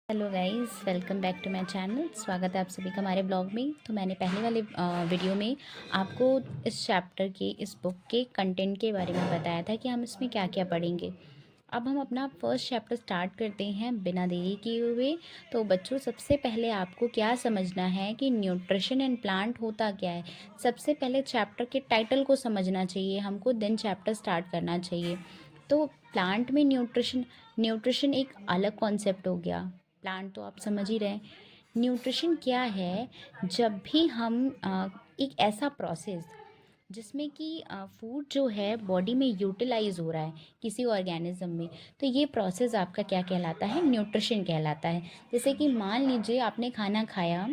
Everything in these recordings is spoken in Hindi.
Hello guys, welcome back to my channel. स्वागत है आप सभी का हमारे ब्लॉग में। तो मैंने पहले वाले वीडियो में आपको इस चैप्टर के, इस बुक के कंटेंट के बारे में बताया था कि हम इसमें क्या क्या पढ़ेंगे। अब हम अपना फर्स्ट चैप्टर स्टार्ट करते हैं बिना देरी किए हुए। तो बच्चों, सबसे पहले आपको क्या समझना है कि न्यूट्रिशन एंड प्लांट होता क्या है। सबसे पहले चैप्टर के टाइटल को समझना चाहिए हमको, देन चैप्टर स्टार्ट करना चाहिए। तो प्लांट में न्यूट्रिशन न्यूट्रिशन एक अलग कॉन्सेप्ट हो गया। प्लांट तो आप समझ ही रहे हैं। न्यूट्रिशन क्या है? जब भी हम एक ऐसा प्रोसेस जिसमें कि फूड जो है बॉडी में यूटिलाइज हो रहा है किसी ऑर्गेनिज्म में, तो ये प्रोसेस आपका क्या कहलाता है? न्यूट्रिशन कहलाता है। जैसे कि मान लीजिए आपने खाना खाया,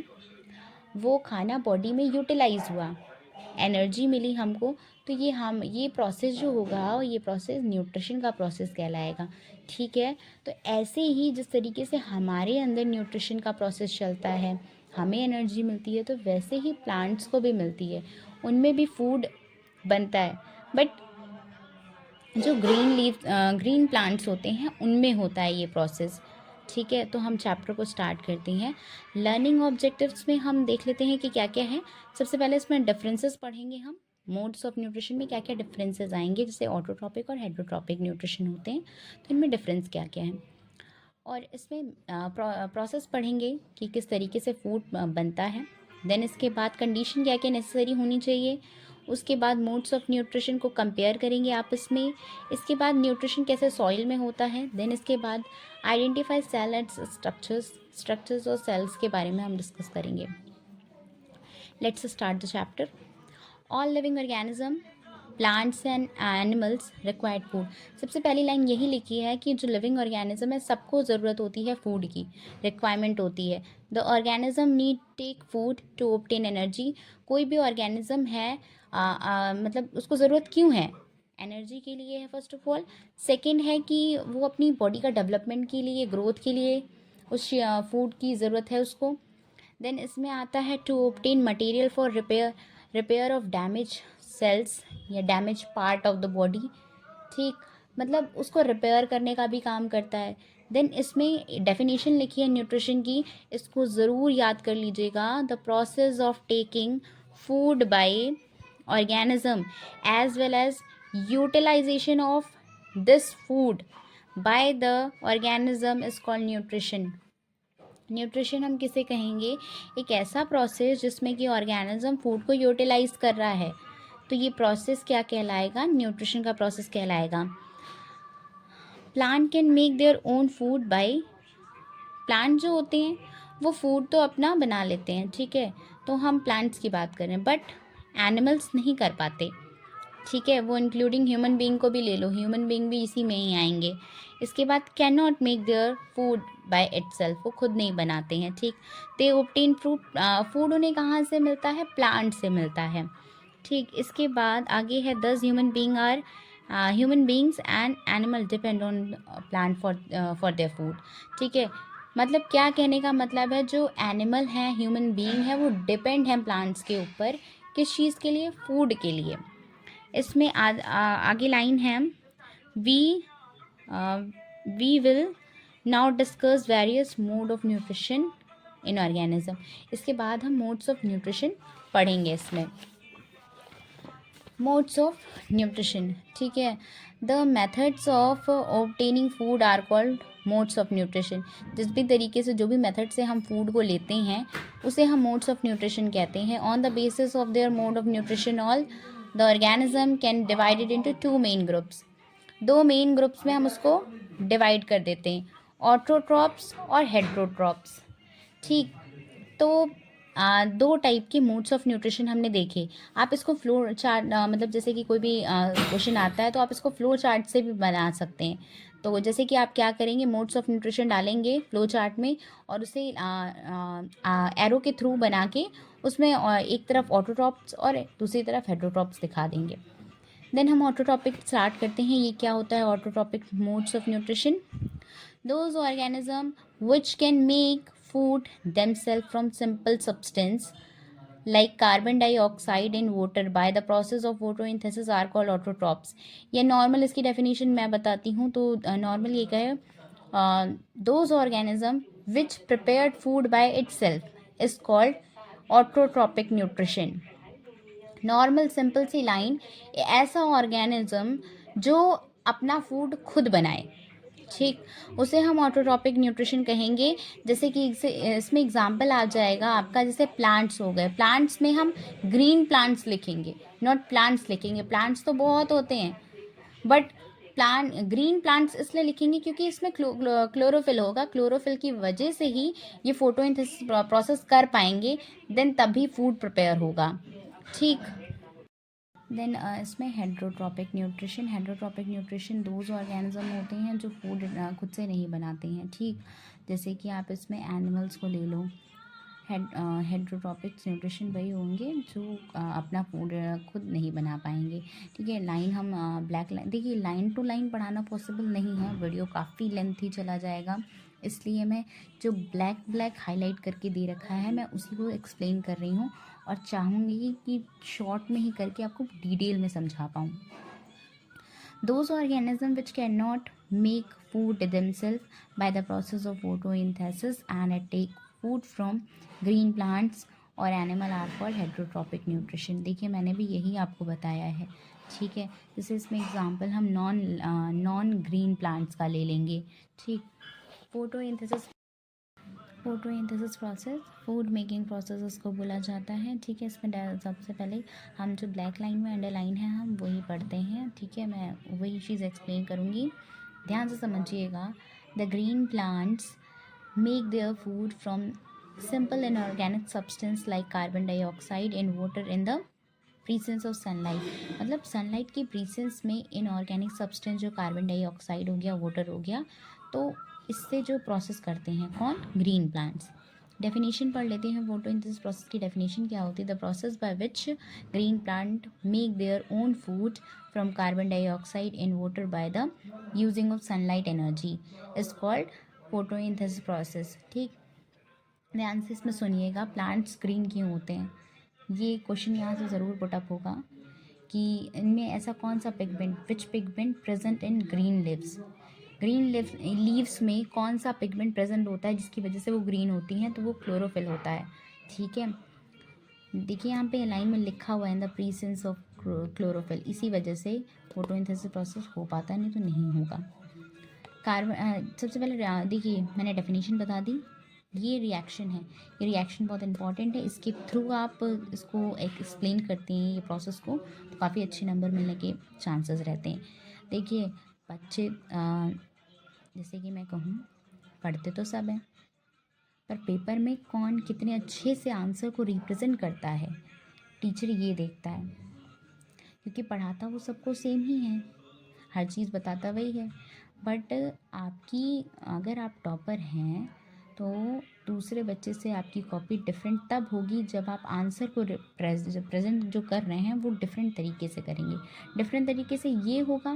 वो खाना बॉडी में यूटिलाइज हुआ, एनर्जी मिली हमको, तो ये प्रोसेस जो होगा, ये प्रोसेस न्यूट्रिशन का प्रोसेस कहलाएगा। ठीक है। तो ऐसे ही जिस तरीके से हमारे अंदर न्यूट्रिशन का प्रोसेस चलता है, हमें एनर्जी मिलती है, तो वैसे ही प्लांट्स को भी मिलती है, उनमें भी फूड बनता है। बट जो ग्रीन प्लांट्स होते हैं उनमें होता है ये प्रोसेस। ठीक है। तो हम चैप्टर को स्टार्ट करते हैं। लर्निंग ऑब्जेक्टिव्स में हम देख लेते हैं कि क्या क्या है। सबसे पहले इसमें डिफरेंसेस पढ़ेंगे हम। मोड्स ऑफ न्यूट्रिशन में क्या क्या डिफरेंसेस आएंगे, जैसे ऑटोट्रॉपिक और हेट्रोट्रॉपिक न्यूट्रिशन होते हैं, तो इनमें डिफरेंस क्या क्या है। और इसमें प्रोसेस पढ़ेंगे कि किस तरीके से फूड बनता है। देन इसके बाद कंडीशन क्या क्या नेसेसरी होनी चाहिए। उसके बाद मोड्स ऑफ न्यूट्रिशन को कंपेयर करेंगे आपस में। इसके बाद न्यूट्रिशन कैसे सॉइल में होता है। देन इसके बाद आइडेंटिफाई सेल एंड स्ट्रक्चर्स और सेल्स के बारे में हम डिस्कस करेंगे। Let's start the chapter. All living organism, plants and animals required food. सबसे पहली लाइन यही लिखी है कि जो लिविंग ऑर्गेनिज्म है, सबको ज़रूरत होती है फूड की, रिक्वायरमेंट होती है। The organism need take food to obtain energy. कोई भी ऑर्गेनिज्म है, मतलब उसको ज़रूरत क्यों है? एनर्जी के लिए है फर्स्ट ऑफ ऑल। सेकेंड है कि वो अपनी बॉडी का डेवलपमेंट के लिए, ग्रोथ के लिए उस फूड की ज़रूरत है उसको। देन इसमें आता है to obtain material for repair of damage cells या damage part of the body. ठीक, मतलब उसको रिपेयर करने का भी काम करता है। देन इसमें डेफिनेशन लिखी है न्यूट्रिशन की, इसको ज़रूर याद कर लीजिएगा। The process of taking food by organism as well as utilisation of this food by the organism is called nutrition. Nutrition हम किसे कहेंगे? एक ऐसा प्रोसेस जिसमें कि ऑर्गेनिज्म फूड को यूटिलाइज कर रहा है, तो ये प्रोसेस क्या कहलाएगा? न्यूट्रिशन का प्रोसेस कहलाएगा। Plant can make their own food by, plant जो होते हैं वो फूड तो अपना बना लेते हैं, ठीक है, तो हम प्लांट्स की बात करें, बट एनिमल्स नहीं कर पाते। ठीक है, वो इंक्लूडिंग ह्यूमन बीइंग को भी ले लो, ह्यूमन बीइंग भी इसी में ही आएंगे। इसके बाद can not make their food by itself, वो खुद नहीं बनाते हैं। ठीक, दे ऑब्टेन फूड उन्हें कहाँ से मिलता है? प्लांट से मिलता है। ठीक, इसके बाद आगे है दस human beings and animal depend on plant for their food. ठीक है, मतलब क्या कहने का मतलब है, जो एनिमल हैं, ह्यूमन बीइंग है, वो डिपेंड हैं प्लांट्स के ऊपर। किस चीज़ के लिए? फूड के लिए। इसमें आगे लाइन है, we we will now discuss various mode of nutrition in organism. इसके बाद हम मोड्स ऑफ न्यूट्रिशन पढ़ेंगे। इसमें मोड्स ऑफ न्यूट्रिशन, ठीक है, the methods of obtaining food are called modes of nutrition. जिस भी तरीके से, जो भी मेथड से हम फूड को लेते हैं, उसे हम मोड्स ऑफ न्यूट्रिशन कहते हैं। On the basis of their mode of nutrition all the organism can divided into two main groups. दो मेन ग्रुप्स में हम उसको डिवाइड कर देते हैं, ऑटोट्रॉप्स और हेट्रोट्रॉप्स। ठीक, तो दो टाइप के मोड्स ऑफ न्यूट्रिशन हमने देखे। आप इसको फ्लो चार्ट, मतलब जैसे कि कोई भी क्वेश्चन आता है तो आप इसको फ्लो चार्ट से भी बना सकते हैं। तो जैसे कि आप क्या करेंगे, मोड्स ऑफ न्यूट्रिशन डालेंगे फ्लो चार्ट में, और उसे एरो के थ्रू बना के उसमें एक तरफ ऑटोट्रॉप्स और दूसरी तरफ हेट्रोट्रॉप्स दिखा देंगे। देन हम ऑटोट्रॉपिक स्टार्ट करते हैं। ये क्या होता है autotrophic modes of nutrition? Those organisms which can make food themselves from simple substance like carbon dioxide in water by the process of photosynthesis are called autotrophs। ये नॉर्मल इसकी डेफिनेशन मैं बताती हूँ। तो नॉर्मल ये क्या है, those organism which prepared food by itself is called autotrophic nutrition. Normal simple see line, ऐसा ऑर्गेनिज्म जो अपना फूड खुद बनाए, ठीक, उसे हम ऑटोट्रॉपिक न्यूट्रिशन कहेंगे। जैसे कि इसमें एग्जांपल आ जाएगा आपका, जैसे प्लांट्स हो गए, प्लांट्स में हम ग्रीन प्लांट्स लिखेंगे, नॉट प्लांट्स लिखेंगे। प्लांट्स तो बहुत होते हैं, बट ग्रीन प्लांट्स इसलिए लिखेंगे क्योंकि इसमें क्लोरोफिल होगा। क्लोरोफिल की वजह से ही ये फोटोसिंथेसिस प्रोसेस कर पाएंगे, देन तभी फूड प्रिपेयर होगा, ठीक। देन इसमें heterotrophic nutrition. Heterotrophic nutrition those organism होते हैं जो फूड खुद से नहीं बनाते हैं, ठीक। जैसे कि आप इसमें एनिमल्स को ले लो। हेट्रोट्रॉपिक न्यूट्रिशन वही होंगे जो अपना फूड खुद नहीं बना पाएंगे, ठीक है। लाइन हम ब्लैक लाइन, देखिए लाइन टू लाइन पढ़ाना पॉसिबल नहीं है, वीडियो काफ़ी लेंथी चला जाएगा, इसलिए मैं जो ब्लैक हाईलाइट करके दे रखा है मैं उसी को एक्सप्लेन कर रही हूँ, और चाहूँगी कि शॉर्ट में ही करके आपको डिटेल में समझा पाऊँ। Those organisms which cannot make food themselves by the process of photosynthesis and take food from green plants और animal are called heterotrophic nutrition. देखिए मैंने भी यही आपको बताया है, ठीक है। जैसे इसमें एग्जांपल हम नॉन ग्रीन प्लांट्स का ले लेंगे, ठीक। Photosynthesis process food making process उसको बोला जाता है, ठीक है। इसमें सबसे पहले हम जो ब्लैक लाइन में अंडरलाइन है हम वही पढ़ते हैं, ठीक है। मैं वही चीज़ एक्सप्लेन करूँगी, ध्यान से समझिएगा। The green plants make their food from simple inorganic substance like carbon dioxide in water in the presence of sunlight. मतलब सनलाइट की प्रीसेंस में इनऑर्गेनिक सब्सटेंस जो कार्बन डाइऑक्साइड हो गया, वाटर हो गया, तो इससे जो प्रोसेस करते हैं कौन, ग्रीन प्लांट्स। डेफिनेशन पढ़ लेते हैं फोटोसिंथेसिस प्रोसेस की। डेफिनेशन क्या होती है, the process by which green plant make their own food from carbon dioxide in water by the using of sunlight energy is called photosynthesis process, ठीक। ध्यान से इसमें सुनिएगा, प्लांट्स ग्रीन क्यों होते हैं, ये क्वेश्चन यहाँ से ज़रूर पुटअप होगा कि इनमें ऐसा कौन सा pigment, which pigment present in green leaves, green leaves में कौन सा पिगमेंट प्रेजेंट होता है जिसकी वजह से वो ग्रीन होती हैं, तो वो क्लोरोफिल होता है, ठीक है। देखिए यहाँ पे लाइन में लिखा हुआ है इन द प्रीसेंस ऑफ क्लोरोफिल, इसी वजह से फोटोसिंथेसिस प्रोसेस हो पाता है, नहीं तो नहीं होगा। कार्बन सबसे पहले देखिए मैंने डेफिनेशन बता दी, ये रिएक्शन है, ये रिएक्शन बहुत इंपॉर्टेंट है, इसके थ्रू आप इसको एक्सप्लेन करते हैं ये प्रोसेस को, तो काफ़ी अच्छे नंबर मिलने के चांसेस रहते हैं। देखिए बच्चे जैसे कि मैं कहूँ पढ़ते तो सब हैं, पर पेपर में कौन कितने अच्छे से आंसर को रिप्रेजेंट करता है, टीचर ये देखता है, क्योंकि पढ़ाता वो सबको सेम ही है, हर चीज़ बताता वही है, बट आपकी अगर आप टॉपर हैं तो दूसरे बच्चे से आपकी कॉपी डिफरेंट तब होगी जब आप आंसर को प्रेजेंट जो कर रहे हैं वो डिफरेंट तरीके से करेंगे। डिफरेंट तरीके से ये होगा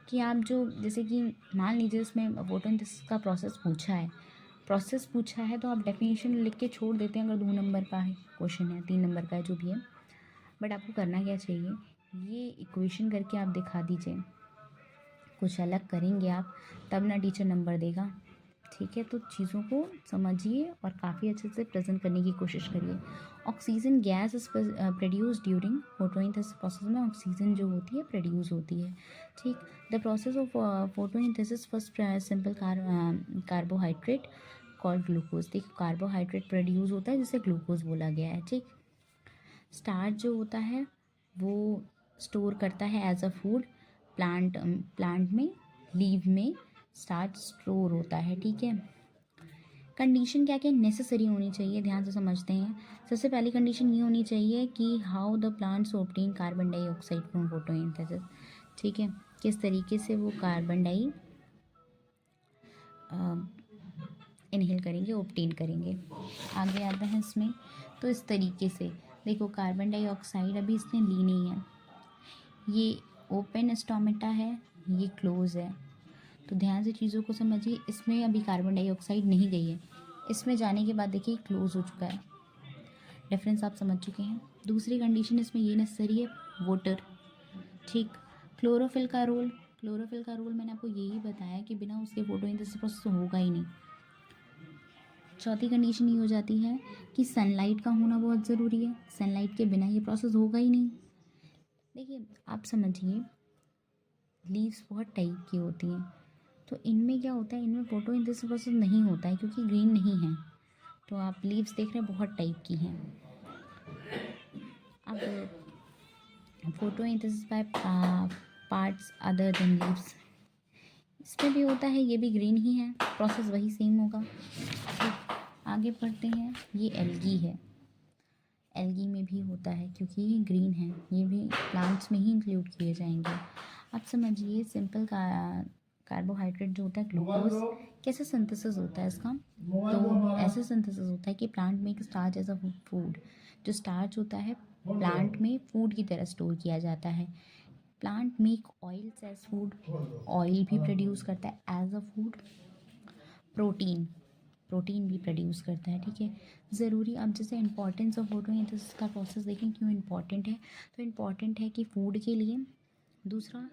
कि आप जो, जैसे कि मान लीजिए इसमें फोटोसिंथेसिस का प्रोसेस पूछा है तो आप डेफिनेशन लिख के छोड़ देते हैं, अगर 2 नंबर का है क्वेश्चन है, 3 नंबर का है, जो भी है, बट आपको करना क्या चाहिए, ये इक्वेशन करके आप दिखा दीजिए, कुछ अलग करेंगे आप तब ना टीचर नंबर देगा, ठीक है। तो चीज़ों को समझिए और काफ़ी अच्छे से प्रेजेंट करने की कोशिश करिए। Oxygen gas is produce during photosynthesis process में ऑक्सीजन जो होती है प्रोड्यूस होती है, ठीक। The process of photosynthesis first simple carbohydrate called glucose. देखिए कार्बोहाइड्रेट प्रोड्यूस होता है जिसे ग्लूकोज बोला गया है, ठीक। स्टार्च जो होता है वो स्टोर करता है एज अ फूड, प्लांट में, लीव में स्टार्च स्टोर होता है, ठीक है। कंडीशन क्या क्या नेसेसरी होनी चाहिए, ध्यान से समझते हैं। सबसे पहली कंडीशन ये होनी चाहिए कि how the plants obtain carbon dioxide from photosynthesis, ठीक है, किस तरीके से वो कार्बन डाई इनहेल करेंगे, ऑब्टेन करेंगे। आगे आता है इसमें, तो इस तरीके से देखो कार्बन डाइऑक्साइड अभी इसने ली नहीं है, ये ओपन स्टोमेटा है, ये क्लोज है, तो ध्यान से चीज़ों को समझिए। इसमें अभी कार्बन डाइऑक्साइड नहीं गई है, इसमें जाने के बाद देखिए क्लोज हो चुका है, डिफरेंस आप समझ चुके हैं। दूसरी कंडीशन इसमें ये नेसेसरी है, वाटर, ठीक। क्लोरोफिल का रोल, क्लोरोफिल का रोल मैंने आपको यही बताया कि बिना उसके फोटोसिंथेसिस प्रोसेस होगा ही नहीं। चौथी कंडीशन ये हो जाती है कि सनलाइट का होना बहुत ज़रूरी है, सनलाइट के बिना ये प्रोसेस होगा ही नहीं। देखिए आप समझिए, लीव्स बहुत टाइप की होती हैं, तो इनमें क्या होता है, इनमें फोटोसिंथेसिस प्रोसेस नहीं होता है क्योंकि ग्रीन नहीं है। तो आप लीव्स देख रहे हैं बहुत टाइप की हैं। अब photosynthesis by parts other than leaves, इसमें भी होता है, ये भी ग्रीन ही है, प्रोसेस वही सेम होगा। आगे बढ़ते हैं, ये एल्गी है, एल्गी में भी होता है क्योंकि ये ग्रीन है, ये भी प्लांट्स में ही इंक्लूड किए जाएंगे। आप समझिए सिंपल कार्बोहाइड्रेट जो होता है ग्लूकोज, कैसे सिंथेसिस होता है इसका, तो ऐसे सिंथेसिस होता है कि प्लांट में एक स्टार्च एज अ फूड, जो स्टार्च होता है प्लांट में फूड की तरह स्टोर किया जाता है। Plant make oils as food, oil भी प्रोड्यूस करता है as a food. Protein protein भी प्रोड्यूस करता है, ठीक है। ज़रूरी, अब जैसे इंपॉर्टेंस ऑफ फोटोसिंथेसिस का प्रोसेस देखें क्यों इंपॉर्टेंट है, तो इम्पॉर्टेंट है कि फूड के लिए, दूसरा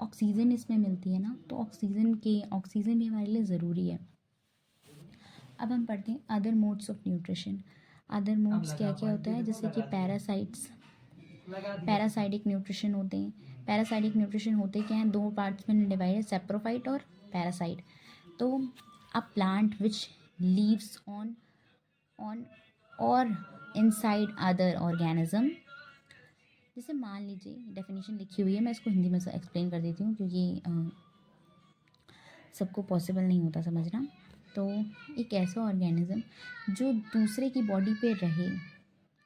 ऑक्सीजन इसमें मिलती है ना, तो ऑक्सीजन भी हमारे लिए ज़रूरी है। अब हम पढ़ते हैं other modes of nutrition. Other modes क्या क्या होता है, जैसे कि पैरासाइटिक न्यूट्रिशन होते हैं। पैरासाइटिक न्यूट्रिशन होते क्या हैं, दो पार्ट्स में डिवाइड है, सेप्रोफाइट और पैरासाइट। तो a plant which leaves on और इनसाइड अदर ऑर्गेनिज्म, जैसे मान लीजिए डेफिनेशन लिखी हुई है, मैं इसको हिंदी में एक्सप्लेन कर देती हूँ क्योंकि सबको पॉसिबल नहीं होता समझना। तो एक ऐसा ऑर्गेनिज्म जो दूसरे की बॉडी पे रहे,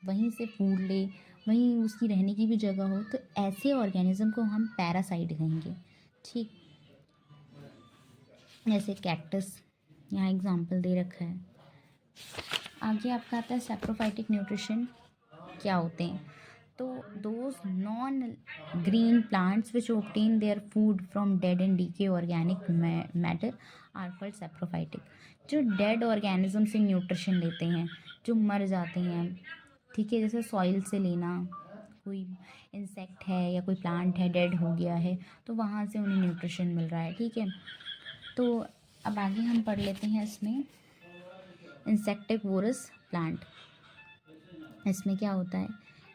वहीं से फूड ले, वहीं उसकी रहने की भी जगह हो, तो ऐसे ऑर्गेनिज्म को हम पैरासाइट कहेंगे, ठीक। जैसे कैक्टस, यहाँ एग्जांपल दे रखा है। आगे आपका आता है सैप्रोफाइटिक न्यूट्रिशन क्या होते हैं, तो those non green plants which obtain their food from dead and decay organic matter are called saprophytic. जो डेड ऑर्गेनिज्म से न्यूट्रिशन लेते हैं, जो मर जाते हैं, ठीक है, जैसे सॉइल से लेना, कोई इंसेक्ट है या कोई प्लांट है डेड हो गया है, तो वहाँ से उन्हें न्यूट्रिशन मिल रहा है, ठीक है। तो अब आगे हम पढ़ लेते हैं इसमें इंसेक्टिवोरस प्लांट। इसमें क्या होता है,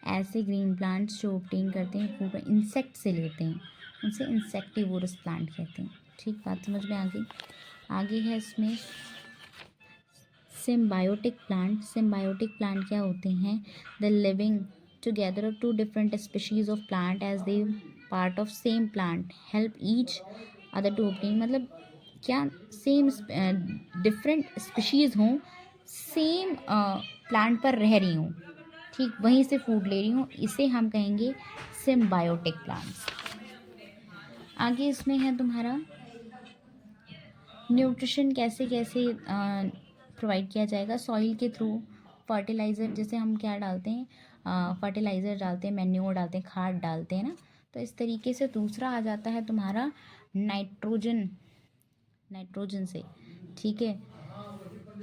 ऐसे ग्रीन प्लांट्स जो ऑब्टेन करते हैं फूड इंसेक्ट से लेते हैं, उनसे इंसेक्टिवोरस प्लांट कहते हैं, ठीक। बात समझ में आ गई। आगे है इसमें सिम्बायोटिक प्लांट। सिम्बायोटिक प्लांट क्या होते हैं, the living together of two different species of plant as they part of same plant help each other to obtain, मतलब क्या सेम डिफरेंट स्पीशीज़ हों, सेम प्लांट पर रह रही हूँ, ठीक, वहीं से फूड ले रही हूँ, इसे हम कहेंगे सिम्बायोटिक प्लांट्स। आगे इसमें है तुम्हारा न्यूट्रिशन कैसे कैसे प्रोवाइड किया जाएगा, सॉइल के थ्रू, फर्टिलाइज़र, जैसे हम क्या डालते हैं, फर्टिलाइज़र डालते हैं, मैन्योर डालते हैं, खाद डालते हैं ना, तो इस तरीके से। दूसरा आ जाता है तुम्हारा नाइट्रोजन से, ठीक है।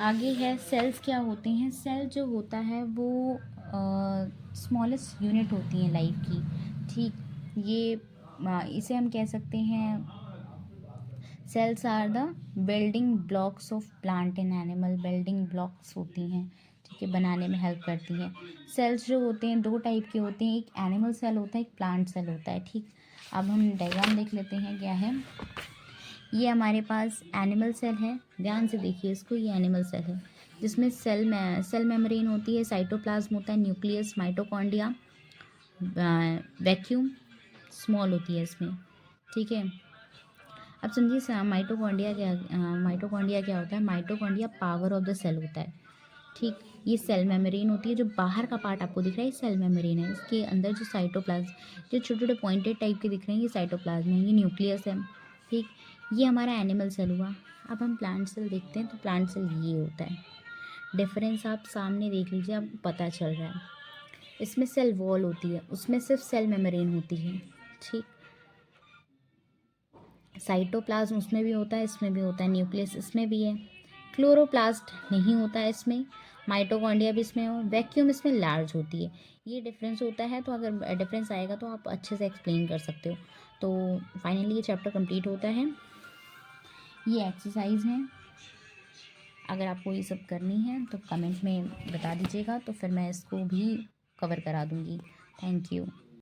आगे है सेल्स क्या होते हैं, सेल जो होता है वो स्मॉलेस्ट यूनिट होती हैं लाइफ की, ठीक। ये इसे हम कह सकते हैं cells are the building blocks of plant and animal, building blocks होती हैं, ठीक है, बनाने में हेल्प करती हैं। सेल्स जो होते हैं दो टाइप के होते हैं, एक एनिमल सेल होता है, एक प्लांट सेल होता है, ठीक। अब हम डायग्राम देख लेते हैं क्या है। ये हमारे पास एनिमल सेल है, ध्यान से देखिए इसको, ये एनिमल सेल है जिसमें सेल मेम्ब्रेन होती है, साइटोप्लाज्म होता है, न्यूक्लियस, माइटोकॉन्ड्रिया, वैक्यूम स्मॉल होती है इसमें, ठीक है। अब समझिए माइटोकॉन्ड्रिया क्या होता है, mitochondria power of the cell होता है, ठीक। ये सेल मेम्ब्रेन होती है, जो बाहर का पार्ट आपको दिख रहा है ये सेल मेम्ब्रेन है, इसके अंदर जो साइटोप्लाज्म, जो छोटे छोटे पॉइंटेड टाइप के दिख रहे हैं ये साइटोप्लाज्म है, ये न्यूक्लियस है, ठीक। ये हमारा एनिमल सेल हुआ। अब हम प्लांट सेल देखते हैं, तो प्लांट सेल ये होता है, डिफरेंस आप सामने देख लीजिए, आपको पता चल रहा है। इसमें सेल वॉल होती है, उसमें सिर्फ सेल मेम्ब्रेन होती है, ठीक। साइटोप्लाज्म उसमें भी होता है, इसमें भी होता है, न्यूक्लियस इसमें भी है, क्लोरोप्लास्ट नहीं होता है इसमें, माइटोकॉन्ड्रिया भी इसमें हो, वैक्यूम इसमें लार्ज होती है। ये डिफरेंस होता है, तो अगर डिफरेंस आएगा तो आप अच्छे से एक्सप्लेन कर सकते हो। तो फाइनली ये चैप्टर कंप्लीट होता है। ये एक्सरसाइज है, अगर आपको ये सब करनी है तो कमेंट में बता दीजिएगा, तो फिर मैं इसको भी कवर करा दूँगी। Thank you.